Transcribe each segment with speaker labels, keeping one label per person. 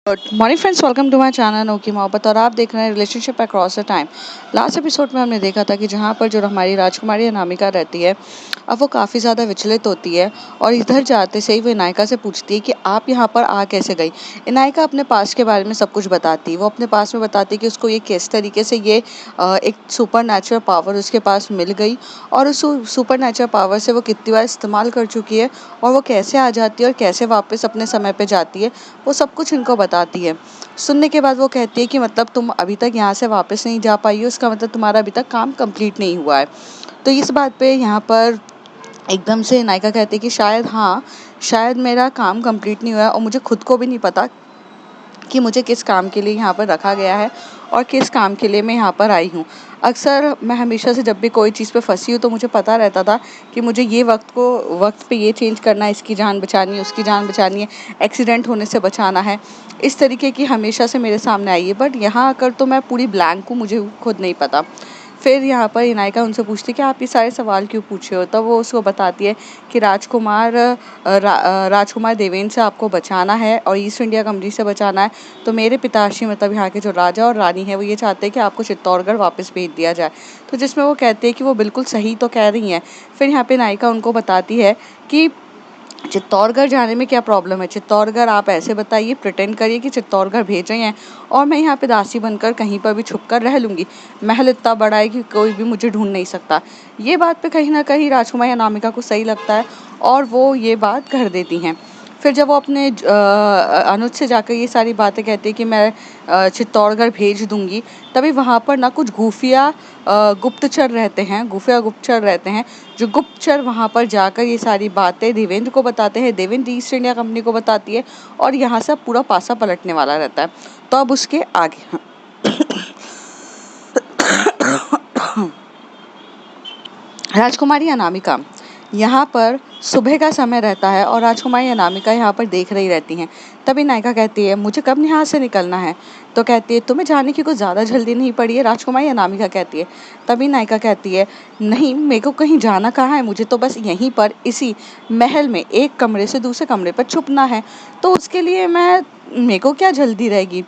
Speaker 1: Good morning friends, welcome to my channel नोकी मोहब्बत। और आप देख रहे हैं relationship across the time. Last episode में हमने देखा था कि जहाँ पर जो हमारी राजकुमारी अनामिका रहती है, अब वो काफ़ी ज़्यादा विचलित होती है और इधर जाते से ही वो इनायका से पूछती है कि आप यहाँ पर आ कैसे गई। इनायका अपने पास के बारे में सब कुछ बताती है। वो अपने पास में बताती है कि उसको ये किस तरीके से ये एक सुपर नेचुरल पावर उसके पास मिल गई और उस सुपर नेचुरल पावर से वो कितनी बार इस्तेमाल कर चुकी है और वो कैसे आ जाती है और कैसे वापस अपने समय पे जाती है। वो सब कुछ इनको बताती है। सुनने के बाद वो कहती है कि मतलब तुम अभी तक यहाँ से वापस नहीं जा पाई हो, इसका मतलब तुम्हारा अभी तक काम कंप्लीट नहीं हुआ है। तो इस बात पे यहाँ पर एकदम से नायिका कहती है कि शायद हाँ, शायद मेरा काम कंप्लीट नहीं हुआ है और मुझे खुद को भी नहीं पता कि मुझे किस काम के लिए यहाँ पर रखा गया है और किस काम के लिए मैं यहाँ पर आई हूँ। अक्सर मैं हमेशा से जब भी कोई चीज़ पे फंसी हूँ तो मुझे पता रहता था कि मुझे ये वक्त पे ये चेंज करना है, इसकी जान बचानी है, उसकी जान बचानी है, एक्सीडेंट होने से बचाना है। इस तरीके की हमेशा से मेरे सामने आई है, बट यहाँ आकर तो मैं पूरी ब्लैंक हूँ, मुझे खुद नहीं पता। फिर यहाँ पर इनायका उनसे पूछती है कि आप ये सारे सवाल क्यों पूछे हो। तब वो उसको बताती है कि राजकुमार देवेंद्र से आपको बचाना है और ईस्ट इंडिया कंपनी से बचाना है। तो मेरे पिताश्री मतलब यहाँ के जो राजा और रानी है वो ये चाहते हैं कि आपको चित्तौड़गढ़ वापस भेज दिया जाए। तो जिसमें वो कहते हैं कि वो बिल्कुल सही तो कह रही हैं। फिर यहाँ पे नायिका उनको बताती है कि चित्तौड़गढ़ जाने में क्या प्रॉब्लम है। चित्तौड़गढ़ आप ऐसे बताइए, प्रिटेंड करिए कि चित्तौड़गढ़ भेज रहे हैं और मैं यहाँ पे दासी बनकर कहीं पर भी छुप कर रह लूँगी। महल इतना बड़ा है कि कोई भी मुझे ढूंढ नहीं सकता। ये बात पे कहीं ना कहीं राजकुमारी अनामिका को सही लगता है और वो ये बात कर देती हैं। फिर जब वो अपने अनुज से जाकर ये सारी बातें कहती है कि मैं चित्तौड़गढ़ भेज दूंगी, तभी वहाँ पर ना कुछ खुफिया गुप्तचर रहते हैं जो गुप्तचर वहाँ पर जाकर ये सारी बातें देवेंद्र को बताते हैं। देवेंद्र ईस्ट इंडिया कंपनी को बताती है और यहाँ से पूरा पासा पलटने वाला रहता है। तो अब उसके आगे राजकुमारी अनामिका यहाँ पर सुबह का समय रहता है और राजकुमारी अनामिका यहाँ पर देख रही रहती हैं। तभी नायिका कहती है मुझे कब यहाँ से निकलना है। तो कहती है तुम्हें जाने की कुछ ज़्यादा जल्दी नहीं पड़ी है। राजकुमारी अनामिका कहती है। तभी नायिका कहती है नहीं, मेरे को कहीं जाना कहाँ है, मुझे तो बस यहीं पर इसी महल में एक कमरे से दूसरे कमरे पर छुपना है। तो उसके लिए मेरे को क्या जल्दी रहेगी।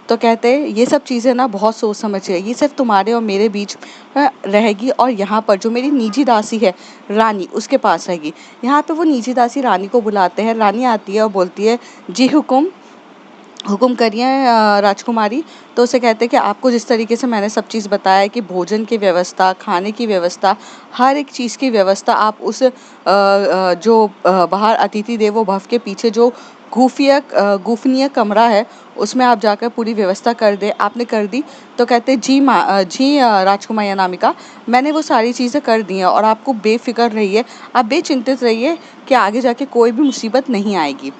Speaker 1: तो कहते हैं ये सब चीज़ें ना बहुत सोच समझ के, ये सिर्फ तुम्हारे और मेरे बीच रहेगी और यहाँ पर जो मेरी निजी दासी है रानी उसके पास रहेगी। यहाँ पे वो निजी दासी रानी को बुलाते हैं। रानी आती है और बोलती है जी हुकुम हुकुम करिए राजकुमारी। तो उसे कहते हैं कि आपको जिस तरीके से मैंने सब चीज़ बताया है कि भोजन की व्यवस्था, खाने की व्यवस्था, हर एक चीज़ की व्यवस्था आप उस बाहर अतिथि देवो भव के पीछे जो गोपनीय कमरा है उसमें आप जाकर पूरी व्यवस्था कर दें। आपने कर दी। तो कहते जी राजकुमारी अनामिका, मैंने वो सारी चीज़ें कर दी हैं और आपको बेफिक्र रहिए, आप बेचिंतित रहिए कि आगे जाके कोई भी मुसीबत नहीं आएगी।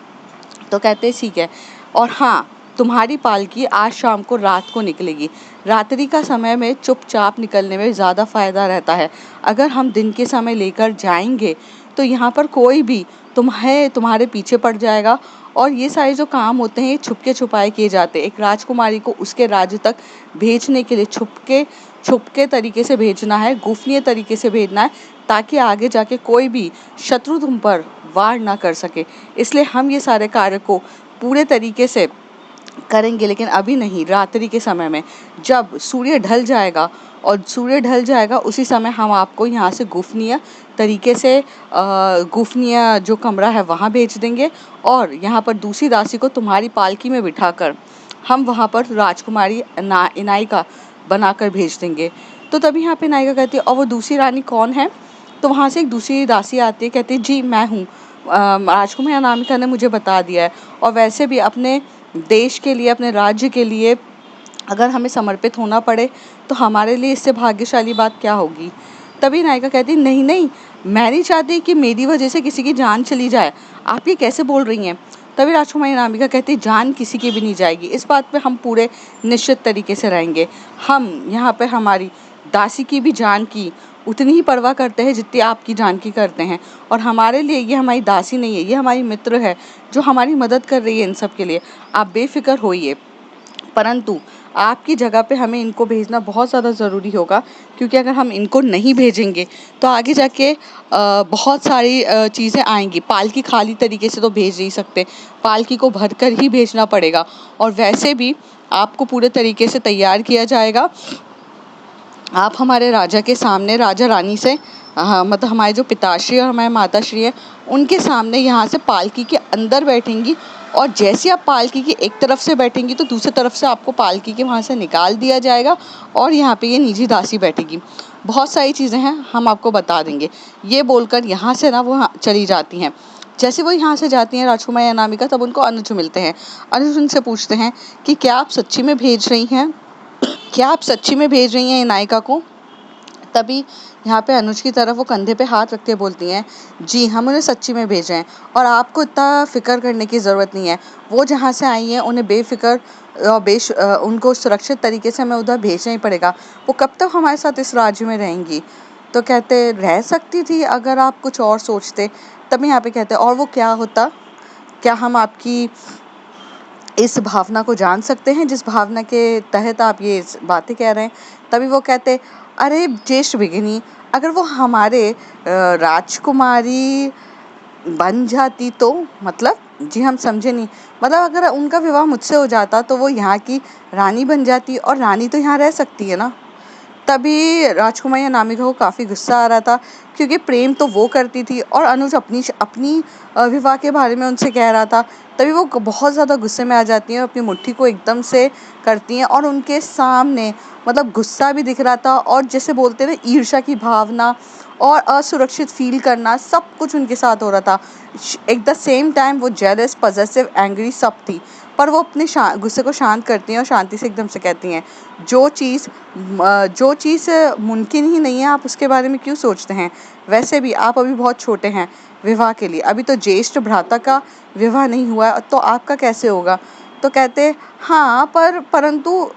Speaker 1: तो कहते ठीक है। और हाँ, तुम्हारी पालकी आज शाम को रात को निकलेगी। रात्रि का समय में चुपचाप निकलने में ज़्यादा फायदा रहता है। अगर हम दिन के समय लेकर जाएंगे तो यहाँ पर कोई भी तुम्हारे पीछे पड़ जाएगा और ये सारे जो काम होते हैं ये छुपके छुपाए किए जाते हैं। एक राजकुमारी को उसके राज्य तक भेजने के लिए छुपके तरीके से भेजना है, गोपनीय तरीके से भेजना है, ताकि आगे जाके कोई भी शत्रु तुम पर वार ना कर सके। इसलिए हम ये सारे कार्य को पूरे तरीके से करेंगे, लेकिन अभी नहीं, रात्रि के समय में जब सूर्य ढल जाएगा उसी समय हम आपको यहाँ से गोपनीय तरीके से गोपनीय जो कमरा है वहाँ भेज देंगे और यहाँ पर दूसरी दासी को तुम्हारी पालकी में बिठाकर हम वहाँ पर राजकुमारी इनायका बनाकर भेज देंगे। तो तभी यहाँ पे नायिका कहती है और वो दूसरी रानी कौन है। तो वहाँ से एक दूसरी दासी आती है, कहती है जी मैं हूँ। राजकुमारी अनामिका ने मुझे बता दिया है और वैसे भी अपने देश के लिए, अपने राज्य के लिए अगर हमें समर्पित होना पड़े तो हमारे लिए इससे भाग्यशाली बात क्या होगी। तभी नायिका कहती नहीं नहीं, मैं नहीं चाहती कि मेरी वजह से किसी की जान चली जाए। आप ये कैसे बोल रही हैं। तभी राजकुमारी अनामिका कहती जान किसी की भी नहीं जाएगी, इस बात पे हम पूरे निश्चित तरीके से रहेंगे। हम यहाँ पे हमारी दासी की भी जान की उतनी ही परवाह करते हैं जितनी आपकी जान की करते हैं और हमारे लिए ये हमारी दासी नहीं है, ये हमारी मित्र है जो हमारी मदद कर रही है इन सब के लिए। आप बेफिक्र होइए, परंतु आपकी जगह पे हमें इनको भेजना बहुत ज़्यादा ज़रूरी होगा, क्योंकि अगर हम इनको नहीं भेजेंगे तो आगे जाके बहुत सारी चीज़ें आएंगी। पालकी खाली तरीके से तो भेज नहीं सकते, पालकी को भरकर ही भेजना पड़ेगा। और वैसे भी आपको पूरे तरीके से तैयार किया जाएगा। आप हमारे राजा के सामने, राजा रानी से, हाँ मतलब हमारे जो पिताश्री और हमारे माताश्री है, उनके सामने यहाँ से पालकी के अंदर बैठेंगी। और जैसे आप पालकी की एक तरफ से बैठेंगी तो दूसरी तरफ से आपको पालकी के वहाँ से निकाल दिया जाएगा और यहाँ पे ये निजी दासी बैठेगी। बहुत सारी चीज़ें हैं, हम आपको बता देंगे। ये बोलकर यहाँ से ना वो चली जाती हैं। जैसे वो यहाँ से जाती हैं राजकुमारी अनामिका, तब उनको अनुज मिलते हैं। अनुज उनसे पूछते हैं कि क्या आप सच्ची में भेज रही हैं, क्या आप सच्ची में भेज रही हैं नायिका को। तभी यहाँ पे अनुज की तरफ वो कंधे पे हाथ रख के बोलती हैं, जी हम उन्हें सच्ची में भेज रहे हैं और आपको इतना फ़िक्र करने की ज़रूरत नहीं है। वो जहाँ से आई हैं उन्हें बेफ़िक्र उनको सुरक्षित तरीके से हमें उधर भेजना ही पड़ेगा। वो कब तक हमारे साथ इस राज्य में रहेंगी। तो कहते रह सकती थी अगर आप कुछ और सोचते। तभी यहाँ पे कहते और वो क्या होता, क्या हम आपकी इस भावना को जान सकते हैं जिस भावना के तहत आप ये बातें कह रहे हैं। तभी वो कहते, अरे ज्येष्ठ भगिनी, अगर वो हमारे राजकुमारी बन जाती तो, मतलब जी हम समझे नहीं, मतलब अगर उनका विवाह मुझसे हो जाता तो वो यहाँ की रानी बन जाती और रानी तो यहाँ रह सकती है ना। तभी राजकुमारी अनामिका को काफ़ी गुस्सा आ रहा था, क्योंकि प्रेम तो वो करती थी और अनुज अपनी अपनी विवाह के बारे में उनसे कह रहा था। तभी वो बहुत ज़्यादा गुस्से में आ जाती हैं, अपनी मुट्ठी को एकदम से करती हैं और उनके सामने मतलब गुस्सा भी दिख रहा था और जैसे बोलते हैं ना ईर्ष्या की भावना और असुरक्षित फील करना, सब कुछ उनके साथ हो रहा था। एट द सेम टाइम वो जेलस, पॉसेसिव, एंग्री सब थी। पर वो अपने गुस्से को शांत करती हैं और शांति से एकदम से कहती हैं, जो चीज़ मुमकिन ही नहीं है आप उसके बारे में क्यों सोचते हैं। वैसे भी आप अभी बहुत छोटे हैं विवाह के लिए, अभी तो ज्येष्ठ भ्राता का विवाह नहीं हुआ है तो आपका कैसे होगा। तो कहते हाँ परंतु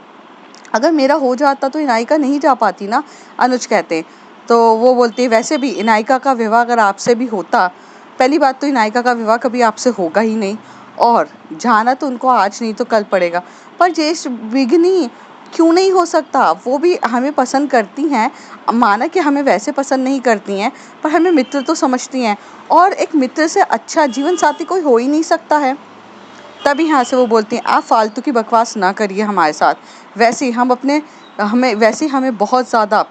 Speaker 1: अगर मेरा हो जाता तो इनायका नहीं जा पाती ना, अनुज कहते। तो वो बोलती है वैसे भी इनायका का विवाह अगर आपसे भी होता, पहली बात तो इनायका का विवाह कभी आपसे होगा ही नहीं और जाना तो उनको आज नहीं तो कल पड़ेगा। पर ज्येष्ठ विघ्नी क्यों नहीं हो सकता, वो भी हमें पसंद करती हैं। माना कि हमें वैसे पसंद नहीं करती हैं पर हमें मित्र तो समझती हैं और एक मित्र से अच्छा जीवन साथी कोई हो ही नहीं सकता है। तभी यहाँ से वो बोलती हैं आप फालतू की बकवास ना करिए हमारे साथ, वैसे ही हमें बहुत ज़्यादा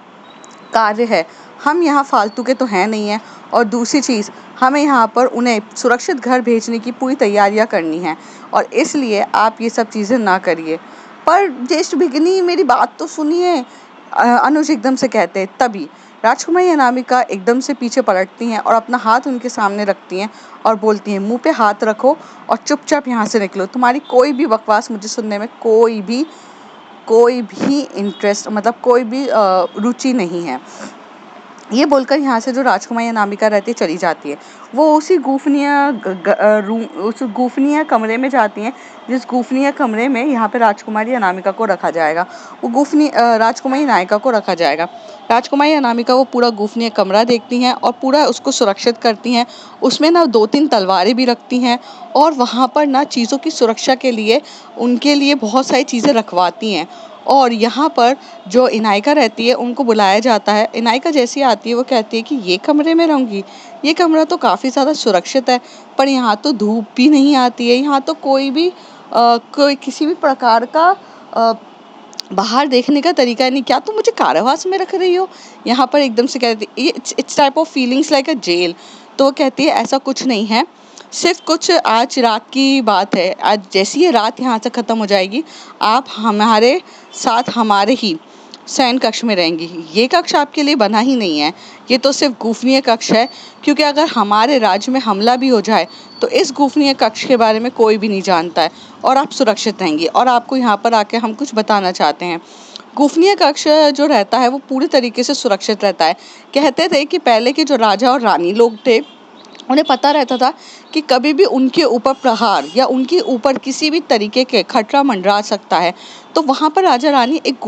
Speaker 1: कार्य है, हम यहाँ फालतू के तो हैं नहीं हैं। और दूसरी चीज़, हमें यहाँ पर उन्हें सुरक्षित घर भेजने की पूरी तैयारियाँ करनी हैं और इसलिए आप ये सब चीज़ें ना करिए। पर ज्येष्ठ भगिनी मेरी बात तो सुनिए, अनुज एकदम से कहते। तभी राजकुमारी अनामिका एकदम से पीछे पलटती हैं और अपना हाथ उनके सामने रखती हैं और बोलती हैं मुंह पे हाथ रखो और चुपचाप यहाँ से निकलो, तुम्हारी कोई भी बकवास मुझे सुनने में कोई भी इंटरेस्ट, मतलब कोई भी रुचि नहीं है। ये बोलकर यहाँ से जो राजकुमारी अनामिका रहती है चली जाती है। वो उसी उस गोपनीय कमरे में जाती हैं जिस गोपनीय कमरे में यहाँ पे राजकुमारी अनामिका को रखा जाएगा, वो राजकुमारी नायिका को रखा जाएगा। राजकुमारी अनामिका वो पूरा गोपनीय कमरा देखती हैं और पूरा उसको सुरक्षित करती हैं। उसमें ना 2-3 तलवारें भी रखती हैं और वहाँ पर ना चीज़ों की सुरक्षा के लिए उनके लिए बहुत सारी चीज़ें रखवाती हैं। और यहाँ पर जो इनायका रहती है उनको बुलाया जाता है। इनायका जैसी आती है वो कहती है कि ये कमरे में रहूँगी, ये कमरा तो काफ़ी ज़्यादा सुरक्षित है, पर यहाँ तो धूप भी नहीं आती है, यहाँ तो कोई किसी भी प्रकार का बाहर देखने का तरीका नहीं, क्या तुम मुझे कारावास में रख रही हो। यहाँ पर एकदम से कहती है it's type of feelings like a jail. तो वो कहती है ऐसा कुछ नहीं है, सिर्फ कुछ आज रात की बात है। आज जैसी ये रात यहाँ से ख़त्म हो जाएगी आप हमारे साथ हमारे ही शयन कक्ष में रहेंगी। ये कक्ष आपके लिए बना ही नहीं है, ये तो सिर्फ गोपनीय कक्ष है, क्योंकि अगर हमारे राज्य में हमला भी हो जाए तो इस गोपनीय कक्ष के बारे में कोई भी नहीं जानता है और आप सुरक्षित रहेंगी। और आपको यहाँ पर आके हम कुछ बताना चाहते हैं। गोपनीय कक्ष जो रहता है वो पूरी तरीके से सुरक्षित रहता है। कहते थे कि पहले के जो राजा और रानी लोग थे उन्हें पता रहता था कि कभी भी उनके ऊपर प्रहार या उनके ऊपर किसी भी तरीके के खतरा मंडरा सकता है। तो वहाँ पर राजा रानी एक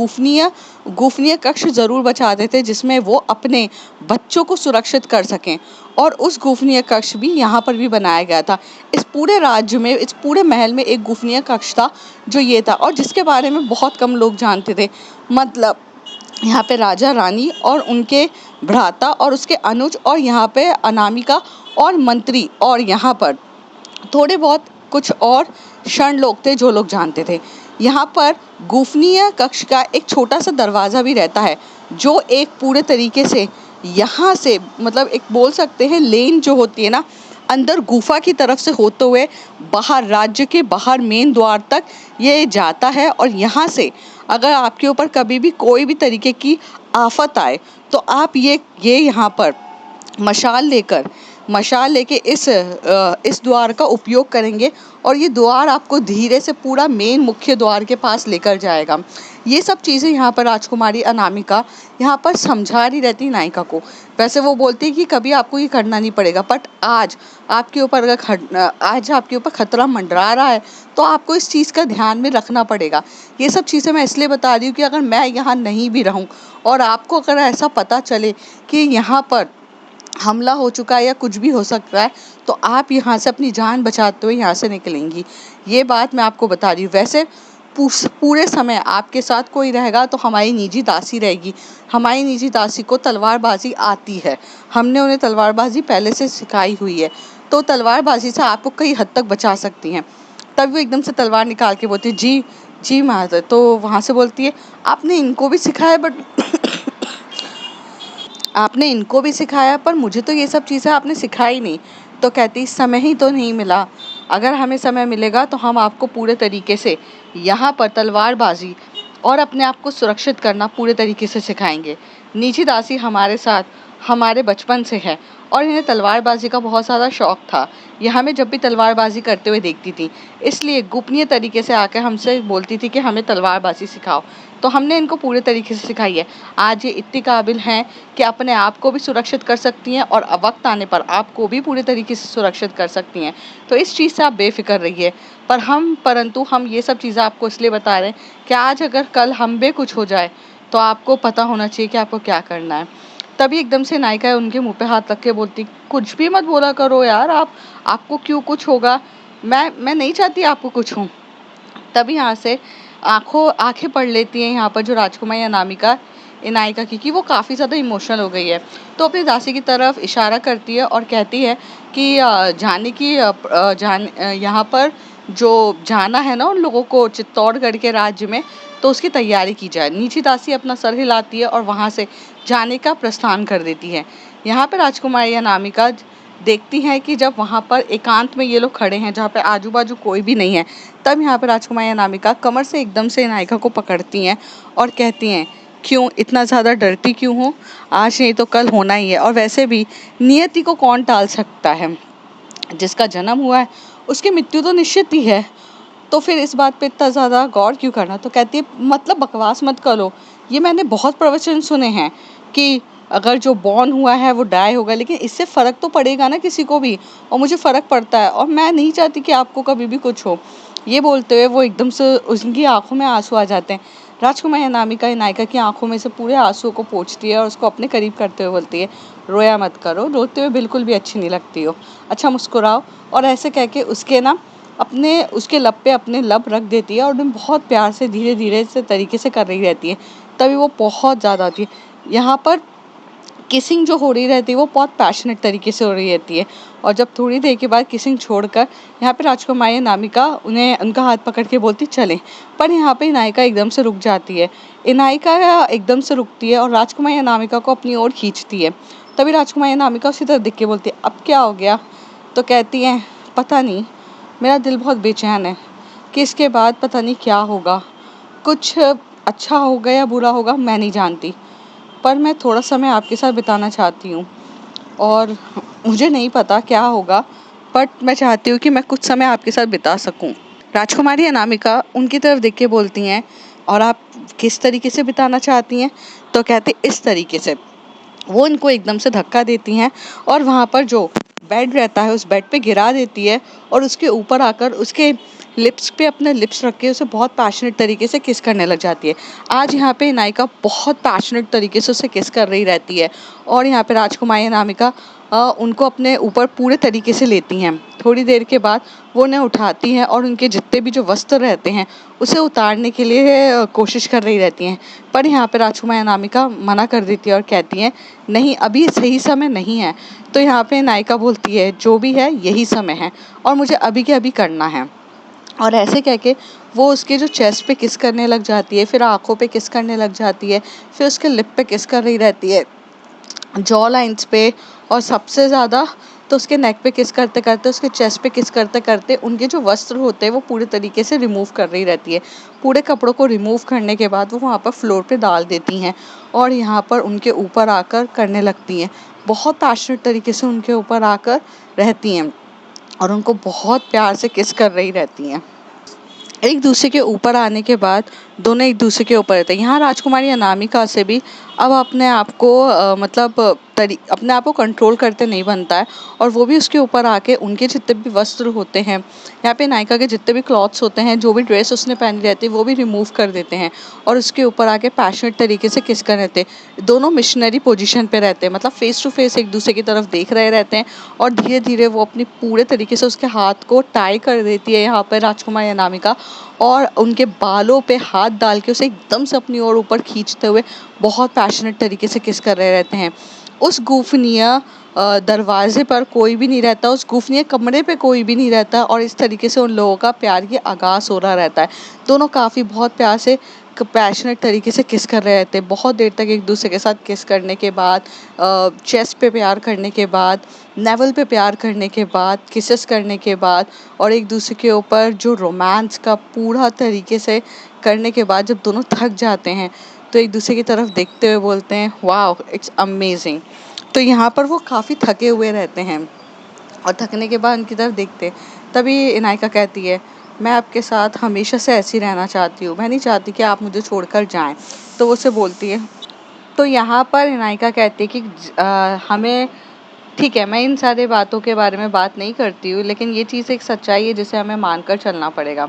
Speaker 1: गोपनीय कक्ष ज़रूर बचाते थे जिसमें वो अपने बच्चों को सुरक्षित कर सकें, और उस गोपनीय कक्ष भी यहाँ पर भी बनाया गया था। इस पूरे राज्य में, इस पूरे महल में एक गोपनीय कक्ष था जो ये था, और जिसके बारे में बहुत कम लोग जानते थे। मतलब यहाँ पे राजा रानी और उनके भ्राता और उसके अनुज, और यहाँ पे अनामिका और मंत्री, और यहाँ पर थोड़े बहुत कुछ और क्षण लोग थे जो लोग जानते थे। यहाँ पर गोपनीय कक्ष का एक छोटा सा दरवाज़ा भी रहता है जो एक पूरे तरीके से यहाँ से, मतलब एक बोल सकते हैं लेन जो होती है ना, अंदर गुफा की तरफ से होते हुए बाहर, राज्य के बाहर मेन द्वार तक ये जाता है। और यहाँ से अगर आपके ऊपर कभी भी कोई भी तरीके की आफत आए तो आप ये यहाँ पर मशाल लेके इस द्वार का उपयोग करेंगे, और ये द्वार आपको धीरे से पूरा मेन मुख्य द्वार के पास लेकर जाएगा। ये सब चीज़ें यहाँ पर राजकुमारी अनामिका यहाँ पर समझा रही रहती नायिका को। वैसे वो बोलती है कि कभी आपको ये करना नहीं पड़ेगा, बट आज आपके ऊपर खतरा मंडरा रहा है तो आपको इस चीज़ का ध्यान में रखना पड़ेगा। ये सब चीज़ें मैं इसलिए बता रही हूँ कि अगर मैं यहाँ नहीं भी रहूँ और आपको अगर ऐसा पता चले कि यहाँ पर हमला हो चुका है या कुछ भी हो सकता है, तो आप यहाँ से अपनी जान बचाते हुए यहाँ से निकलेंगी। ये बात मैं आपको बता रही हूँ। वैसे पूरे समय आपके साथ कोई रहेगा तो हमारी निजी दासी रहेगी। हमारी निजी दासी को तलवारबाजी आती है, हमने उन्हें तलवारबाजी पहले से सिखाई हुई है, तो तलवारबाजी से आपको कई हद तक बचा सकती हैं। तब वो एकदम से तलवार निकाल के बोलती है, जी जी महाराज। तो वहाँ से बोलती है, आपने इनको भी सिखाया, बट आपने इनको भी सिखाया पर मुझे तो ये सब चीज़ें आपने सिखाई नहीं। तो कहती, समय ही तो नहीं मिला, अगर हमें समय मिलेगा तो हम आपको पूरे तरीके से यहाँ पर तलवारबाजी और अपने आप को सुरक्षित करना पूरे तरीके से सिखाएंगे। निजी दासी हमारे साथ हमारे बचपन से है और इन्हें तलवारबाजी का बहुत ज़्यादा शौक़ था। ये हमें जब भी तलवारबाजी करते हुए देखती थी, इसलिए गोपनीय तरीके से आकर हमसे बोलती थी कि हमें तलवारबाजी सिखाओ। तो हमने इनको पूरे तरीके से सिखाई है। आज ये इतनी काबिल हैं कि अपने आप को भी सुरक्षित कर सकती हैं और वक्त आने पर आपको भी पूरे तरीके से सुरक्षित कर सकती हैं। तो इस चीज़ से आप बेफिक्र रहिए। परंतु हम ये सब चीज़ें आपको इसलिए बता रहे हैं कि आज अगर कल हम पे कुछ हो जाए तो आपको पता होना चाहिए कि आपको क्या करना है। तभी एकदम से नायिका उनके मुंह पे हाथ रख के बोलती, कुछ भी मत बोला करो यार, आपको क्यों कुछ होगा, मैं नहीं चाहती आपको कुछ हो। तभी यहाँ से आंखें पढ़ लेती हैं यहाँ पर जो राजकुमारी अनामिका नायिका की, कि वो काफ़ी ज़्यादा इमोशनल हो गई है। तो अपनी दासी की तरफ इशारा करती है और कहती है कि यहाँ पर जो जाना है ना उन लोगों को चित्तौड़गढ़ के राज्य में, तो उसकी तैयारी की जाए। नीची दासी अपना सर हिलाती है और वहाँ से जाने का प्रस्थान कर देती है। यहाँ पर राजकुमारी अनामिका देखती हैं कि जब वहाँ पर एकांत में ये लोग खड़े हैं जहाँ पे आजू बाजू कोई भी नहीं है, तब यहाँ पर राजकुमारी अनामिका कमर से एकदम से नायिका को पकड़ती हैं और कहती हैं, क्यों इतना ज़्यादा डरती क्यों हो, आज नहीं तो कल होना ही है, और वैसे भी नियति को कौन टाल सकता है, जिसका जन्म हुआ है उसकी मृत्यु तो निश्चित ही है, तो फिर इस बात पे इतना ज़्यादा गौर क्यों करना। तो कहती है, मतलब बकवास मत करो, ये मैंने बहुत प्रवचन सुने हैं कि अगर जो बॉर्न हुआ है वो डाई होगा, लेकिन इससे फ़र्क तो पड़ेगा ना किसी को भी, और मुझे फ़र्क पड़ता है और मैं नहीं चाहती कि आपको कभी भी कुछ हो। ये बोलते हुए वो एकदम से उनकी आंखों में आंसू आ जाते हैं। राजकुमारी अनामिका नायिका की आंखों में से पूरे आंसुओं को पोंछती है और उसको अपने करीब करते हुए बोलती है, रोया मत करो, रोते हुए बिल्कुल भी अच्छी नहीं लगती हो, अच्छा मुस्कुराओ। और ऐसे कह के उसके लब पे अपने लब रख देती है और उन्हें बहुत प्यार से धीरे धीरे से तरीके से कर रही रहती है। तभी वो बहुत ज़्यादा होती है। यहाँ पर किसिंग जो हो रही रहती है वो बहुत पैशनेट तरीके से हो रही रहती है, और जब थोड़ी देर के बाद किसिंग छोड़कर यहाँ पे राजकुमारी अनामिका उन्हें उनका हाथ पकड़ के बोलती चलें, पर यहाँ पे नायिका एकदम से रुक जाती है। नायिका एकदम से रुकती है और राजकुमारी अनामिका को अपनी ओर खींचती है। तभी राजकुमारी अनामिका उसी तरफ देख के बोलती है, अब क्या हो गया। तो कहती हैं, पता नहीं, मेरा दिल बहुत बेचैन है कि इसके बाद पता नहीं क्या होगा, कुछ अच्छा होगा या बुरा होगा मैं नहीं जानती, पर मैं थोड़ा समय आपके साथ बिताना चाहती हूँ और मुझे नहीं पता क्या होगा, बट मैं चाहती हूँ कि मैं कुछ समय आपके साथ बिता सकूँ। राजकुमारी अनामिका उनकी तरफ देख के बोलती हैं, और आप किस तरीके से बिताना चाहती हैं। तो कहते इस तरीके से। वो इनको एकदम से धक्का देती हैं और वहाँ पर जो बेड रहता है उस बेड पे गिरा देती है और उसके ऊपर आकर उसके लिप्स पे अपने लिप्स रख के उसे बहुत पैशनेट तरीके से किस करने लग जाती है। आज यहाँ पे नायिका बहुत पैशनेट तरीके से उसे किस कर रही रहती है और यहाँ पे राजकुमारी अनामिका उनको अपने ऊपर पूरे तरीके से लेती हैं। थोड़ी देर के बाद वो उन्हें उठाती हैं और उनके जितने भी जो वस्त्र रहते हैं उसे उतारने के लिए कोशिश कर रही रहती हैं। पर यहाँ पे राजकुमारी अनामिका मना कर देती है और कहती हैं नहीं, अभी सही समय नहीं है। तो यहाँ पे नायिका बोलती है जो भी है यही समय है और मुझे अभी के अभी करना है। और ऐसे कह के वो उसके जो चेस्ट पे किस करने लग जाती है, फिर आँखों पे किस करने लग जाती है, फिर उसके लिप पे किस कर रही रहती है, जॉ लाइन्स पे, और सबसे ज़्यादा तो उसके नेक पे किस करते करते, उसके चेस्ट पे किस करते करते उनके जो वस्त्र होते हैं वो पूरे तरीके से रिमूव कर रही रहती है। पूरे कपड़ों को रिमूव करने के बाद वो वहाँ पर फ्लोर पे डाल देती हैं और यहाँ पर उनके ऊपर आकर करने लगती हैं। बहुत पैशनेट तरीके से उनके ऊपर आकर रहती हैं और उनको बहुत प्यार से किस कर रही रहती हैं। एक दूसरे के ऊपर आने के बाद दोनों एक दूसरे के ऊपर रहते हैं। यहाँ राजकुमारी अनामिका से भी अब अपने आप को मतलब अपने आप को कंट्रोल करते नहीं बनता है और वो भी उसके ऊपर आके उनके जितने भी वस्त्र होते हैं, यहाँ पे नायिका के जितने भी क्लॉथ्स होते हैं, जो भी ड्रेस उसने पहनी रहती है वो भी रिमूव कर देते हैं और उसके ऊपर आके पैशनेट तरीके से किस कर रहते हैं। दोनों मिशनरी पोजीशन पे रहते हैं, मतलब फेस टू फेस एक दूसरे की तरफ देख रहे रहते हैं और धीरे धीरे वो अपनी पूरे तरीके से उसके हाथ को टाई कर देती है यहाँ पर राजकुमारी अनामिका और उनके बालों पे हाथ डाल के उसे एकदम से अपनी ओर ऊपर खींचते हुए बहुत पैशनेट तरीके से किस कर रहे रहते हैं। उस गोपनीय दरवाजे पर कोई भी नहीं रहता, उस गोपनीय कमरे पे कोई भी नहीं रहता और इस तरीके से उन लोगों का प्यार की आगाज़ हो रहा रहता है। दोनों काफ़ी बहुत प्यार से पैशनेट तरीके से किस कर रहे रहते हैं। बहुत देर तक एक दूसरे के साथ किस करने के बाद, चेस्ट पे प्यार करने के बाद, नेवल पे प्यार करने के बाद, किसेस करने के बाद और एक दूसरे के ऊपर जो रोमांस का पूरा तरीके से करने के बाद जब दोनों थक जाते हैं तो एक दूसरे की तरफ देखते हुए बोलते हैं वाओ इट्स अमेजिंग। तो यहाँ पर वो काफ़ी थके हुए रहते हैं और थकने के बाद उनकी तरफ देखते तभी नायिका कहती है मैं आपके साथ हमेशा से ऐसी रहना चाहती हूँ, मैं नहीं चाहती कि आप मुझे छोड़कर जाएं। तो वो उसे बोलती है, तो यहाँ पर नायिका कहती है कि हमें ठीक है, मैं इन सारे बातों के बारे में बात नहीं करती हूँ, लेकिन ये चीज़ एक सच्चाई है जिसे हमें मानकर चलना पड़ेगा।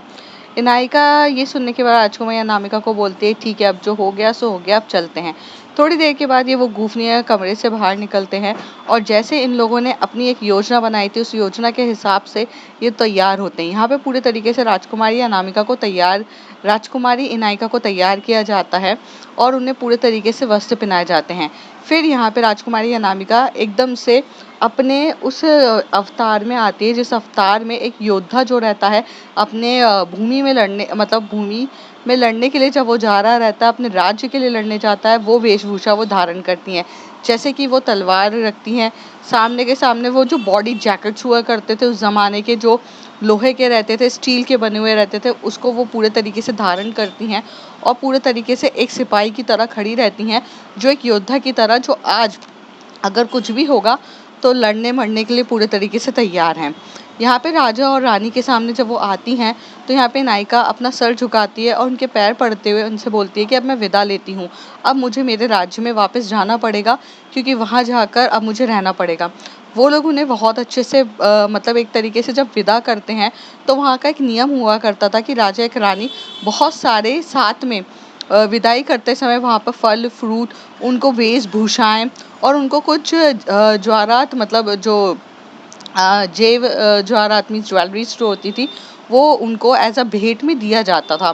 Speaker 1: नायिका ये सुनने के बाद राजकुमारी अनामिका को बोलती है ठीक है, अब जो हो गया सो हो गया, अब चलते हैं। थोड़ी देर के बाद ये वो गोपनीय कमरे से बाहर निकलते हैं और जैसे इन लोगों ने अपनी एक योजना बनाई थी उस योजना के हिसाब से ये तैयार होते हैं। यहाँ पे पूरे तरीके से राजकुमारी इनायका को तैयार किया जाता है और उन्हें पूरे तरीके से वस्त्र पहनाए जाते हैं। फिर यहाँ पे राजकुमारी अनामिका एकदम से अपने उस अवतार में आती है जिस अवतार में एक योद्धा जो रहता है अपने भूमि में लड़ने के लिए जब वो जा रहा रहता है, अपने राज्य के लिए लड़ने जाता है, वो वेशभूषा वो धारण करती हैं। जैसे कि वो तलवार रखती हैं, सामने के सामने वो जो बॉडी जैकेट्स हुआ करते थे उस ज़माने के, जो लोहे के रहते थे, स्टील के बने हुए रहते थे, उसको वो पूरे तरीके से धारण करती हैं और पूरे तरीके से एक सिपाही की तरह खड़ी रहती हैं, जो एक योद्धा की तरह, जो आज अगर कुछ भी होगा तो लड़ने मरने के लिए पूरे तरीके से तैयार हैं। यहाँ पे राजा और रानी के सामने जब वो आती हैं तो यहाँ पे नायिका अपना सर झुकाती है और उनके पैर पड़ते हुए उनसे बोलती है कि अब मैं विदा लेती हूँ, अब मुझे मेरे राज्य में वापस जाना पड़ेगा क्योंकि वहाँ जाकर अब मुझे रहना पड़ेगा। वो लोग उन्हें बहुत अच्छे से मतलब एक तरीके से जब विदा करते हैं तो वहाँ का एक नियम हुआ करता था कि राजा एक रानी बहुत सारे साथ में विदाई करते समय वहाँ पर फल फ्रूट, उनको वेशभूषाएँ और उनको कुछ ज्वारात, मतलब जो ज्वारात मीन्स ज्वेलरीज जो होती थी वो उनको एज अ भेंट में दिया जाता था।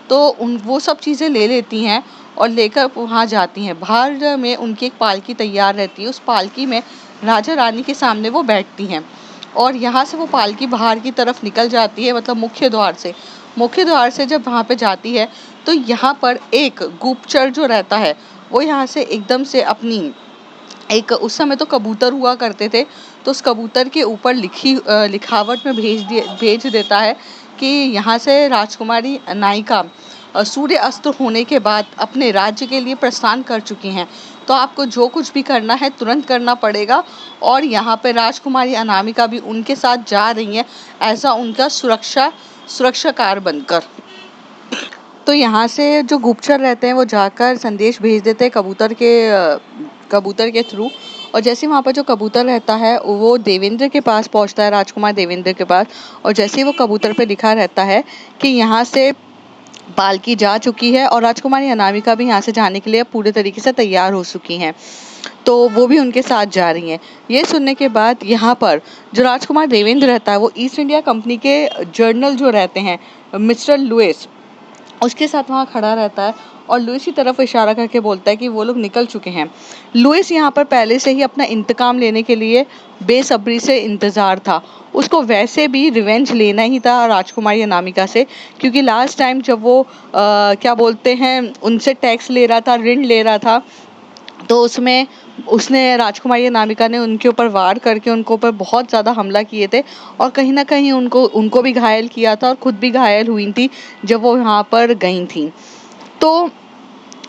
Speaker 1: तो वो सब चीज़ें ले लेती हैं और लेकर वहाँ जाती हैं। बाहर में उनकी एक पालकी तैयार रहती है, उस पालकी में राजा रानी के सामने वो बैठती हैं और यहाँ से वो पालकी बाहर की तरफ निकल जाती है, मतलब मुख्य द्वार से जब वहाँ पे जाती है तो यहाँ पर एक गुप्तचर जो रहता है वो यहाँ से एकदम से अपनी उस समय तो कबूतर हुआ करते थे, तो उस कबूतर के ऊपर लिखावट में भेज देता है कि यहाँ से राजकुमारी नायिका सूर्य अस्त होने के बाद अपने राज्य के लिए प्रस्थान कर चुकी हैं, तो आपको जो कुछ भी करना है तुरंत करना पड़ेगा। और यहाँ पे राजकुमारी अनामिका भी उनके साथ जा रही हैं ऐसा उनका सुरक्षाकार बनकर। तो यहाँ से जो गुप्तचर रहते हैं वो जाकर संदेश भेज देते हैं कबूतर के थ्रू और जैसे वहाँ पर जो कबूतर रहता है वो देवेंद्र के पास पहुँचता है, राजकुमार देवेंद्र के पास, और जैसे ही वो कबूतर पे लिखा रहता है कि यहाँ से पालकी जा चुकी है और राजकुमारी अनामिका भी यहाँ से जाने के लिए पूरे तरीके से तैयार हो चुकी हैं, तो वो भी उनके साथ जा रही हैं। ये सुनने के बाद यहाँ पर जो राजकुमार देवेंद्र रहता है वो ईस्ट इंडिया कंपनी के जर्नल जो रहते हैं मिस्टर लुइस, उसके साथ वहाँ खड़ा रहता है और लुइस की तरफ इशारा करके बोलता है कि वो लोग निकल चुके हैं। लुइस यहाँ पर पहले से ही अपना इंतकाम लेने के लिए बेसब्री से इंतज़ार था। उसको वैसे भी रिवेंज लेना ही था राजकुमारी अनामिका से, क्योंकि लास्ट टाइम जब वो क्या बोलते हैं उनसे टैक्स ले रहा था, ऋण ले रहा था, तो उसमें उसने राजकुमारी अनामिका ने उनके ऊपर वार करके उनको ऊपर बहुत ज़्यादा हमला किए थे और कहीं ना कहीं उनको भी घायल किया था और खुद भी घायल हुई थी जब वो यहाँ पर गई थी। तो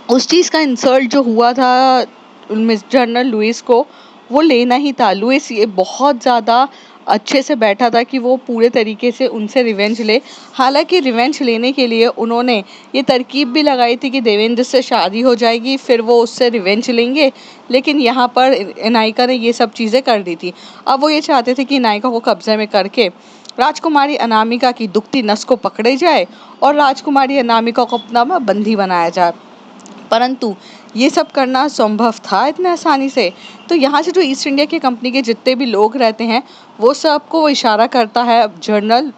Speaker 1: उस चीज़ का इंसल्ट जो हुआ था मिस जनरल लुइस को, वो लेना ही था। लुइस ये बहुत ज़्यादा अच्छे से बैठा था कि वो पूरे तरीके से उनसे रिवेंज ले। हालांकि रिवेंज लेने के लिए उन्होंने ये तरकीब भी लगाई थी कि देवेंद्र से शादी हो जाएगी फिर वो उससे रिवेंज लेंगे, लेकिन यहाँ पर इनायका ने ये सब चीज़ें कर दी थी। अब वो ये चाहते थे कि इनायका को कब्जे में करके राजकुमारी अनामिका की दुखती नस को पकड़े जाए और राजकुमारी अनामिका को अपना बंदी बनाया जाए, परंतु ये सब करना संभव था इतने आसानी से? तो यहाँ से जो ईस्ट इंडिया की कंपनी के जितने भी लोग रहते हैं वो सबको इशारा करता है जनरल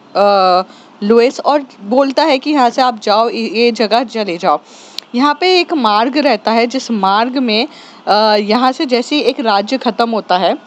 Speaker 1: लुइस और बोलता है कि यहाँ से आप जाओ, ये जगह चले जाओ। यहाँ पे एक मार्ग रहता है जिस मार्ग में यहाँ से जैसे एक राज्य खत्म होता है,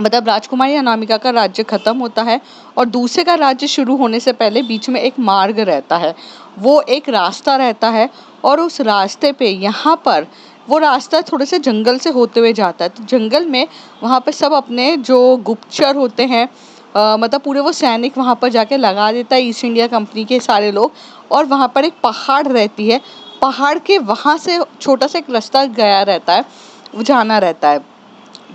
Speaker 1: मतलब राजकुमारी अनामिका का राज्य खत्म होता है और दूसरे का राज्य शुरू होने से पहले बीच में एक मार्ग रहता है, वो एक रास्ता रहता है और उस रास्ते पे यहाँ पर वो रास्ता थोड़े से जंगल से होते हुए जाता है। तो जंगल में वहाँ पे सब अपने जो गुप्तचर होते हैं मतलब पूरे वो सैनिक वहाँ पर जाके लगा देता है ईस्ट इंडिया कंपनी के सारे लोग, और वहाँ पर एक पहाड़ रहती है, पहाड़ के वहाँ से छोटा सा एक रास्ता गया रहता है, वो जाना रहता है,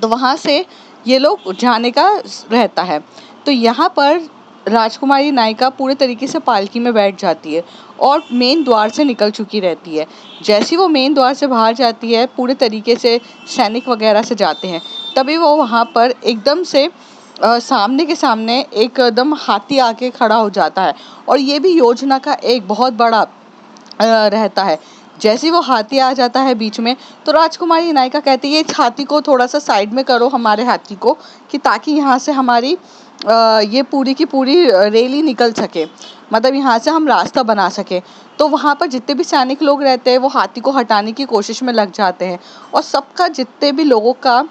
Speaker 1: तो वहाँ से ये लोग जाने का रहता है। तो यहाँ पर राजकुमारी नायिका पूरे तरीके से पालकी में बैठ जाती है और मेन द्वार से निकल चुकी रहती है। जैसी वो मेन द्वार से बाहर जाती है पूरे तरीके से सैनिक वगैरह से जाते हैं, तभी वो वहाँ पर एकदम से सामने के सामने एकदम हाथी आके खड़ा हो जाता है और ये भी योजना का एक बहुत बड़ा रहता है। जैसे वो हाथी आ जाता है बीच में तो राजकुमारी नायिका कहती है इस हाथी को थोड़ा सा साइड में करो, हमारे हाथी को, कि ताकि यहाँ से हमारी ये पूरी की पूरी रैली निकल सके, मतलब यहाँ से हम रास्ता बना सके। तो वहाँ पर जितने भी सैनिक लोग रहते हैं वो हाथी को हटाने की कोशिश में लग जाते हैं और सबका जितने भी लोगों का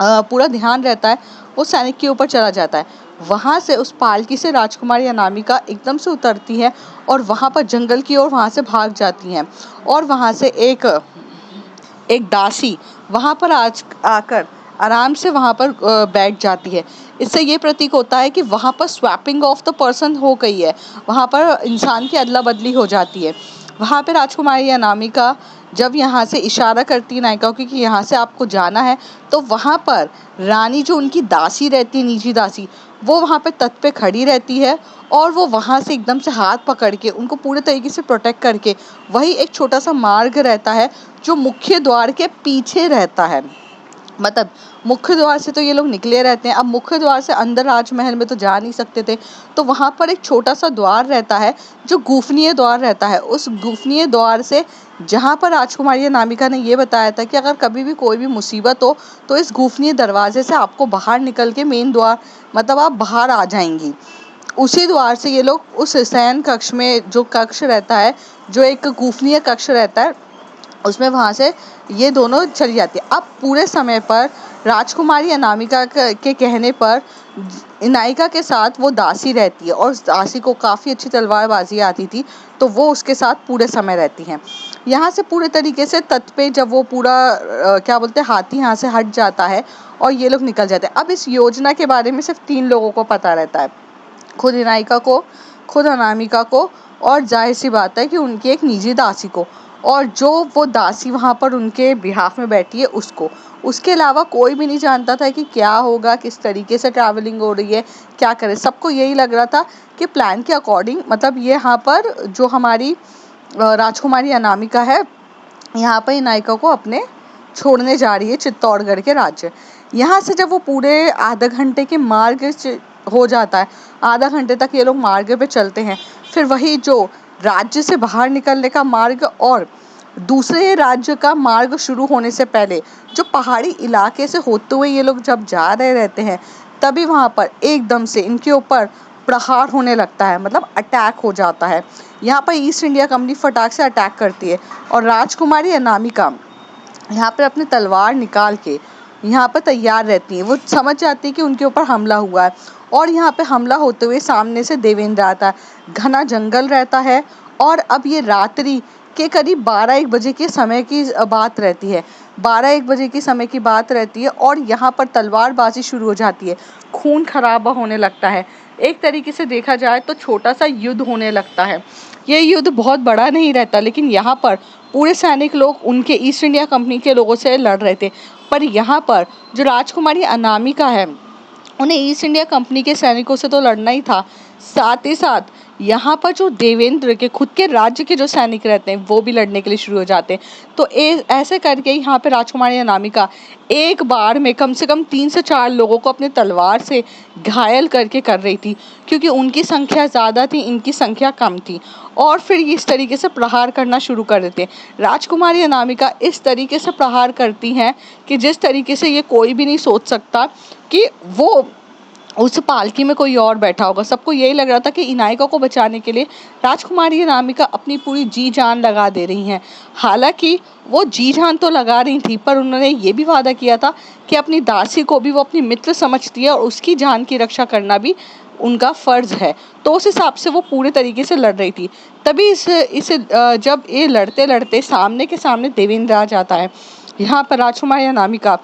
Speaker 1: पूरा ध्यान रहता है वो सैनिक के ऊपर चला जाता है। वहाँ से उस पालकी से राजकुमारी अनामिका एकदम से उतरती है और वहाँ पर जंगल की ओर वहाँ से भाग जाती हैं और वहाँ से एक दासी वहाँ पर आकर आराम से वहाँ पर बैठ जाती है। इससे ये प्रतीक होता है कि वहाँ पर स्वैपिंग ऑफ द पर्सन हो गई है, वहाँ पर इंसान की अदला बदली हो जाती है। वहाँ पे राजकुमारी अनामिका जब यहाँ से इशारा करती है नायिका को कि यहाँ से आपको जाना है, तो वहाँ पर रानी जो उनकी दासी रहती है, निजी दासी, वो वहाँ पे तट पे खड़ी रहती है और वो वहाँ से एकदम से हाथ पकड़ के उनको पूरे तरीके से प्रोटेक्ट करके वही एक छोटा सा मार्ग रहता है जो मुख्य द्वार के पीछे रहता है। मतलब मुख्य द्वार से तो ये लोग निकले रहते हैं, अब मुख्य द्वार से अंदर राजमहल में तो जा नहीं सकते थे, तो वहाँ पर एक छोटा सा द्वार रहता है जो गोपनीय द्वार रहता है। उस गोपनीय द्वार से जहाँ पर राजकुमारी अनामिका ने ये बताया था कि अगर कभी भी कोई भी मुसीबत हो तो इस गोपनीय दरवाजे से आपको बाहर निकल के मेन द्वार, मतलब आप बाहर आ जाएंगी, उसी द्वार से ये लोग उस शयन कक्ष में जो कक्ष रहता है, जो एक गोपनीय कक्ष रहता है, उसमें वहाँ से ये दोनों चली जाती है। अब पूरे समय पर राजकुमारी अनामिका के कहने पर नायिका के साथ वो दासी रहती है और उस दासी को काफ़ी अच्छी तलवारबाजी आती थी, तो वो उसके साथ पूरे समय रहती हैं। यहाँ से पूरे तरीके से तट पे जब वो पूरा क्या बोलते हैं हाथी यहाँ से हट जाता है और ये लोग निकल जाते हैं। अब इस योजना के बारे में सिर्फ 3 लोगों को पता रहता है, खुद नायिका को, खुद अनामिका को और जाहिर सी बात है कि उनकी एक निजी दासी को, और जो वो दासी वहाँ पर उनके बिहाफ में बैठी है उसको। उसके अलावा कोई भी नहीं जानता था कि क्या होगा, किस तरीके से ट्रैवलिंग हो रही है, क्या करें। सबको यही लग रहा था कि प्लान के अकॉर्डिंग, मतलब ये यहाँ पर जो हमारी राजकुमारी अनामिका है यहाँ पर नायिका को अपने छोड़ने जा रही है चित्तौड़गढ़ के राज्य। यहाँ से जब वो पूरे आधा घंटे के मार्ग हो जाता है, आधा घंटे तक ये लोग मार्ग पे चलते हैं। फिर वही जो राज्य से बाहर निकलने का मार्ग और दूसरे राज्य का मार्ग शुरू होने से पहले जो पहाड़ी इलाके से होते हुए ये लोग जब जा रहे रहते हैं, तभी वहाँ पर एकदम से इनके ऊपर प्रहार होने लगता है, मतलब अटैक हो जाता है। यहाँ पर ईस्ट इंडिया कंपनी फटाक से अटैक करती है और राजकुमारी अनामिका यहाँ पर अपनी तलवार निकाल के यहाँ पर तैयार रहती हैं। वो समझ जाती है कि उनके ऊपर हमला हुआ है और यहाँ पे हमला होते हुए सामने से देवेंद्र आता है। घना जंगल रहता है और अब ये रात्रि के करीब 12-1 बजे के समय की बात रहती है। 12-1 बजे की समय की बात रहती है और यहाँ पर तलवारबाजी शुरू हो जाती है। खून खराबा होने लगता है। एक तरीके से देखा जाए तो छोटा सा युद्ध होने लगता है। ये युद्ध बहुत बड़ा नहीं रहता, लेकिन यहाँ पर पूरे सैनिक लोग उनके ईस्ट इंडिया कंपनी के लोगों से लड़ रहे थे। पर यहाँ पर जो राजकुमारी अनामिका है, उन्हें ईस्ट इंडिया कंपनी के सैनिकों से तो लड़ना ही था, साथ ही साथ यहाँ पर जो देवेंद्र के खुद के राज्य के जो सैनिक रहते हैं वो भी लड़ने के लिए शुरू हो जाते हैं। तो ऐसे करके यहाँ पे राजकुमारी अनामिका एक बार में कम से कम 3 से 4 लोगों को अपने तलवार से घायल करके कर रही थी, क्योंकि उनकी संख्या ज़्यादा थी, इनकी संख्या कम थी। और फिर इस तरीके से प्रहार करना शुरू कर देते हैं। राजकुमारी अनामिका इस तरीके से प्रहार करती हैं कि जिस तरीके से ये कोई भी नहीं सोच सकता कि वो उस पालकी में कोई और बैठा होगा। सबको यही लग रहा था कि इनायका को बचाने के लिए राजकुमारी अनामिका अपनी पूरी जी जान लगा दे रही हैं। हालांकि वो जी जान तो लगा रही थी, पर उन्होंने ये भी वादा किया था कि अपनी दासी को भी वो अपनी मित्र समझती है और उसकी जान की रक्षा करना भी उनका फर्ज है। तो उस हिसाब से वो पूरे तरीके से लड़ रही थी। तभी जब ये लड़ते लड़ते सामने के सामने देवेंद्र आ जाता है। यहाँ पर राजकुमारी अनामिका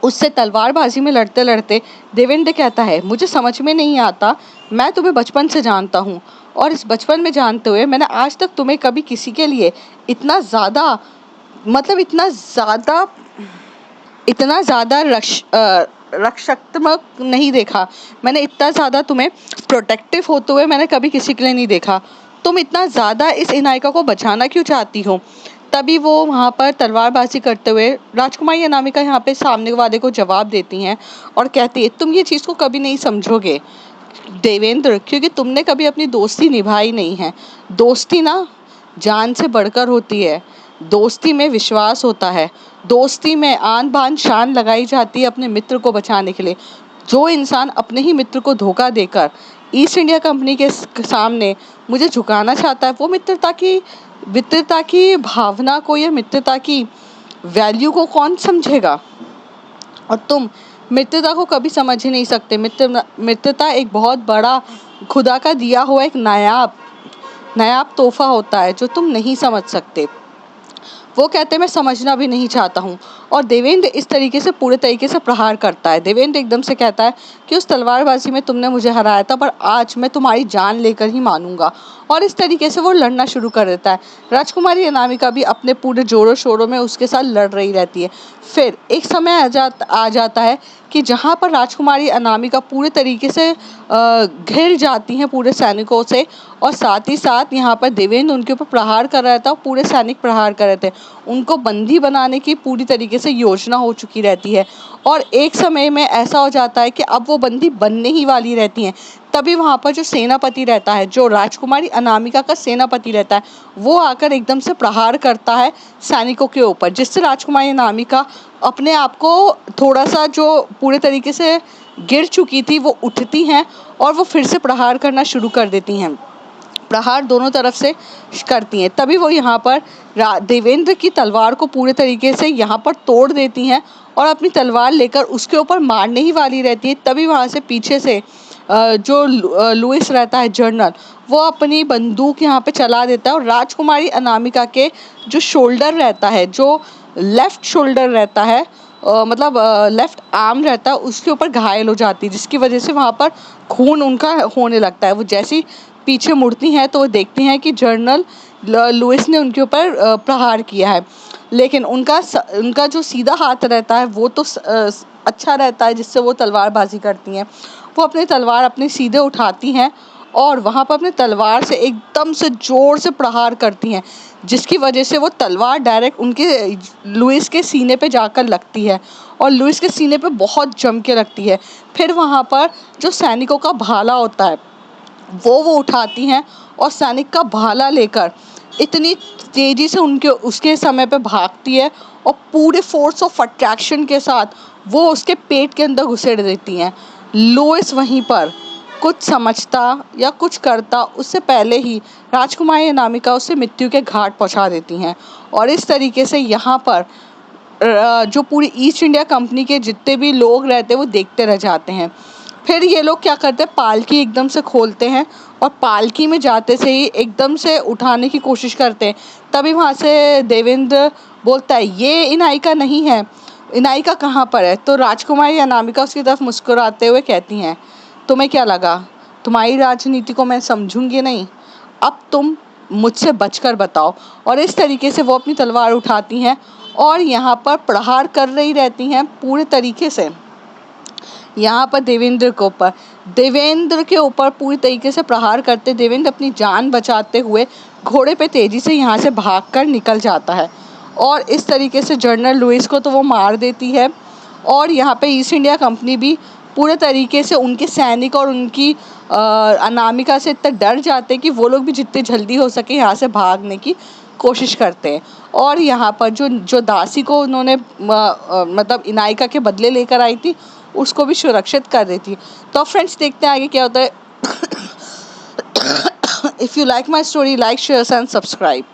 Speaker 1: उससे तलवारबाजी में लड़ते लड़ते देवेंद्र कहता है, मुझे समझ में नहीं आता, मैं तुम्हें बचपन से जानता हूँ और इस बचपन में जानते हुए मैंने आज तक तुम्हें कभी किसी के लिए इतना ज़्यादा मतलब इतना ज़्यादा रक्षात्मक नहीं देखा। मैंने इतना ज़्यादा तुम्हें प्रोटेक्टिव होते हुए मैंने कभी किसी के लिए नहीं देखा। तुम इतना ज़्यादा इस इनायका को बचाना क्यों चाहती हो? तभी वो वहाँ पर तलवारबाजी करते हुए राजकुमारी अनामिका यहाँ पे सामने वाले को जवाब देती हैं और कहती है, तुम ये चीज़ को कभी नहीं समझोगे देवेंद्र, क्योंकि तुमने कभी अपनी दोस्ती निभाई नहीं है। दोस्ती ना जान से बढ़कर होती है। दोस्ती में विश्वास होता है। दोस्ती में आन बान शान लगाई जाती है अपने मित्र को बचाने के लिए। जो इंसान अपने ही मित्र को धोखा देकर ईस्ट इंडिया कंपनी के सामने मुझे झुकाना चाहता है, वो मित्रता की भावना को या मित्रता की वैल्यू को कौन समझेगा? और तुम मित्रता को कभी समझ ही नहीं सकते। मित्रता एक बहुत बड़ा खुदा का दिया हुआ एक नायाब तोहफा होता है जो तुम नहीं समझ सकते। वो कहते मैं समझना भी नहीं चाहता हूँ। और देवेंद्र इस तरीके से पूरे तरीके से प्रहार करता है। देवेंद्र एकदम से कहता है कि उस तलवारबाजी में तुमने मुझे हराया था, पर आज मैं तुम्हारी जान लेकर ही मानूंगा। और इस तरीके से वो लड़ना शुरू कर देता है। राजकुमारी अनामिका भी अपने पूरे जोरों शोरों में उसके साथ लड़ रही रहती है। फिर एक समय आ जाता है कि जहाँ पर राजकुमारी अनामिका पूरे तरीके से घिर जाती हैं पूरे सैनिकों से, और साथ ही साथ यहाँ पर देवेंद्र उनके ऊपर प्रहार कर रहा था, पूरे सैनिक प्रहार कर रहे थे। उनको बंदी बनाने की पूरी तरीके से योजना हो चुकी रहती है और एक समय में ऐसा हो जाता है कि अब वो बंदी बनने ही वाली रहती हैं। तभी वहाँ पर जो सेनापति रहता है, जो राजकुमारी अनामिका का सेनापति रहता है, वो आकर एकदम से प्रहार करता है सैनिकों के ऊपर, जिससे राजकुमारी अनामिका अपने आप को थोड़ा सा जो पूरे तरीके से गिर चुकी थी वो उठती हैं और वो फिर से प्रहार करना शुरू कर देती हैं। प्रहार दोनों तरफ से करती हैं। तभी वो यहाँ पर देवेंद्र की तलवार को पूरे तरीके से यहाँ पर तोड़ देती हैं और अपनी तलवार लेकर उसके ऊपर मारने ही वाली रहती है। तभी वहाँ से पीछे से जो लुइस रहता है जनरल, वो अपनी बंदूक यहाँ पे चला देता है और राजकुमारी अनामिका के जो शोल्डर रहता है, जो लेफ़्ट शोल्डर रहता है, मतलब लेफ़्ट आर्म रहता है, उसके ऊपर घायल हो जाती है, जिसकी वजह से वहाँ पर खून उनका होने लगता है। वो जैसी पीछे मुड़ती हैं तो वो देखती हैं कि जनरल लुइस ने उनके ऊपर प्रहार किया है, लेकिन उनका जो सीधा हाथ रहता है वो तो अच्छा रहता है, जिससे वो तलवारबाजी करती हैं। वो अपनी तलवार अपने सीधे उठाती हैं और वहाँ पर अपने तलवार से एकदम से ज़ोर से प्रहार करती हैं, जिसकी वजह से वो तलवार डायरेक्ट उनके लुइस के सीने पे जाकर लगती है और लुइस के सीने पे बहुत जम के लगती है। फिर वहाँ पर जो सैनिकों का भाला होता है वो उठाती हैं और सैनिक का भाला लेकर इतनी तेज़ी से उनके उसके समय पे भागती है और पूरे फोर्स ऑफ अट्रैक्शन के साथ वो उसके पेट के अंदर घुसेड़ देती हैं। लुइस वहीं पर कुछ समझता या कुछ करता उससे पहले ही राजकुमारी अनामिका उसे मृत्यु के घाट पहुंचा देती हैं। और इस तरीके से यहाँ पर जो पूरी ईस्ट इंडिया कंपनी के जितने भी लोग रहते हैं वो देखते रह जाते हैं। फिर ये लोग क्या करते हैं, पालकी एकदम से खोलते हैं और पालकी में जाते से ही एकदम से उठाने की कोशिश करते हैं। तभी वहाँ से देवेंद्र बोलता है, ये इनायका नहीं है, इनायका कहाँ पर है? तो राजकुमारी अनामिका उसकी तरफ मुस्कुराते हुए कहती हैं, तुम्हें क्या लगा तुम्हारी राजनीति को मैं समझूंगी नहीं? अब तुम मुझसे बचकर बताओ। और इस तरीके से वो अपनी तलवार उठाती हैं और यहाँ पर प्रहार कर रही रहती हैं पूरे तरीके से। यहाँ पर देवेंद्र के ऊपर पूरी तरीके से प्रहार करते देवेंद्र अपनी जान बचाते हुए घोड़े पे तेजी से यहाँ से भागकर निकल जाता है। और इस तरीके से जनरल लुइस को तो वो मार देती है और यहाँ पे ईस्ट इंडिया कंपनी भी पूरे तरीके से उनके सैनिक और उनकी अनामिका से इतना डर जाते हैं कि वो लोग भी जितने जल्दी हो सके यहाँ से भागने की कोशिश करते हैं। और यहाँ पर जो दासी को उन्होंने मतलब इनायका के बदले लेकर आई थी उसको भी सुरक्षित कर देती है। तो फ्रेंड्स देखते हैं आगे क्या होता है। If you like my story, like share and subscribe.